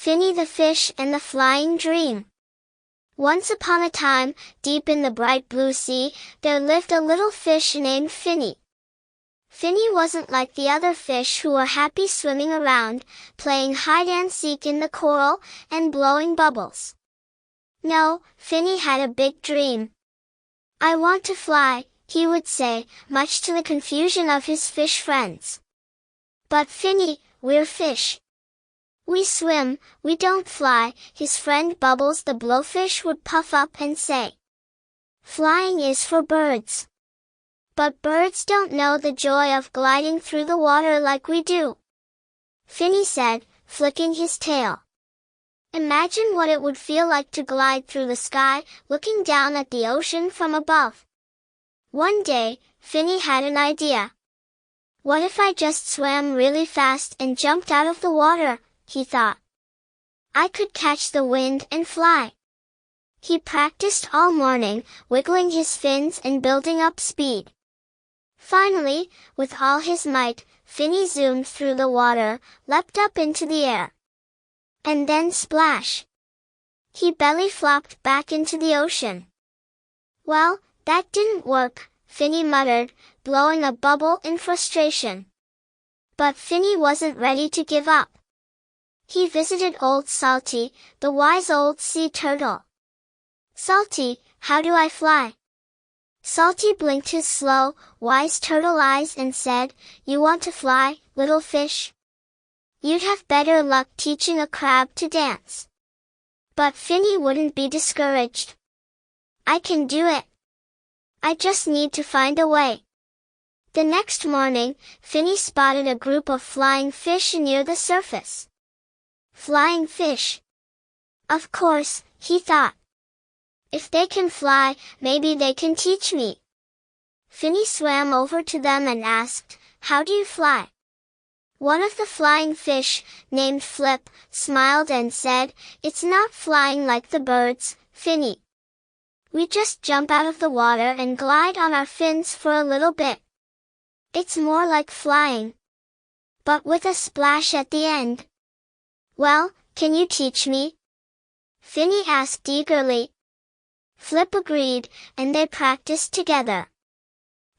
Finny the Fish and the Flying Dream. Once upon a time, deep in the bright blue sea, there lived a little fish named Finny. Finny wasn't like the other fish who were happy swimming around, playing hide-and-seek in the coral, and blowing bubbles. No, Finny had a big dream. "I want to fly," he would say, much to the confusion of his fish friends. "But Finny, we're fish. We swim, we don't fly," his friend Bubbles the blowfish would puff up and say. "Flying is for birds. But birds don't know the joy of gliding through the water like we do," Finny said, flicking his tail. "Imagine what it would feel like to glide through the sky, looking down at the ocean from above." One day, Finny had an idea. "What if I just swam really fast and jumped out of the water?" he thought. "I could catch the wind and fly." He practiced all morning, wiggling his fins and building up speed. Finally, with all his might, Finny zoomed through the water, leapt up into the air. And then splash! He belly flopped back into the ocean. "Well, that didn't work," Finny muttered, blowing a bubble in frustration. But Finny wasn't ready to give up. He visited old Salty, the wise old sea turtle. "Salty, how do I fly?" Salty blinked his slow, wise turtle eyes and said, "You want to fly, little fish? You'd have better luck teaching a crab to dance." But Finny wouldn't be discouraged. "I can do it. I just need to find a way." The next morning, Finny spotted a group of flying fish near the surface. Flying fish. Of course, he thought. If they can fly, maybe they can teach me. Finny swam over to them and asked, "How do you fly?" One of the flying fish, named Flip, smiled and said, "It's not flying like the birds, Finny. We just jump out of the water and glide on our fins for a little bit. It's more like flying, but with a splash at the end." "Well, can you teach me?" Finny asked eagerly. Flip agreed, and they practiced together.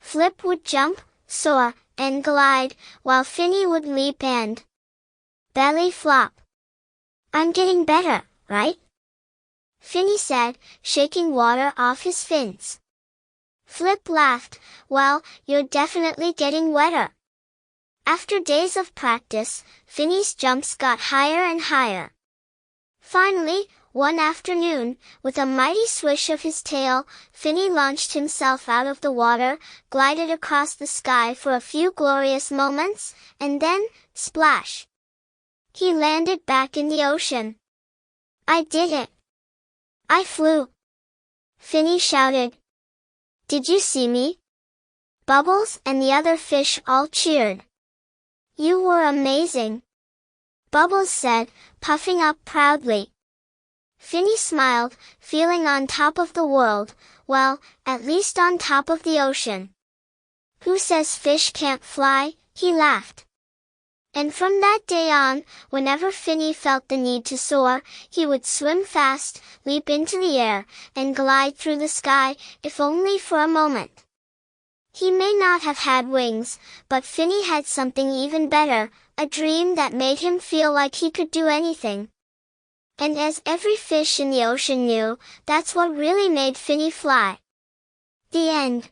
Flip would jump, soar, and glide, while Finny would leap and belly flop. "I'm getting better, right?" Finny said, shaking water off his fins. Flip laughed, "Well, you're definitely getting wetter." After days of practice, Finny's jumps got higher and higher. Finally, one afternoon, with a mighty swish of his tail, Finny launched himself out of the water, glided across the sky for a few glorious moments, and then, splash! He landed back in the ocean. "I did it! I flew!" Finny shouted. "Did you see me?" Bubbles and the other fish all cheered. "You were amazing," Bubbles said, puffing up proudly. Finny smiled, feeling on top of the world, well, at least on top of the ocean. "Who says fish can't fly?" he laughed. And from that day on, whenever Finny felt the need to soar, he would swim fast, leap into the air, and glide through the sky, if only for a moment. He may not have had wings, but Finny had something even better, a dream that made him feel like he could do anything. And as every fish in the ocean knew, that's what really made Finny fly. The end.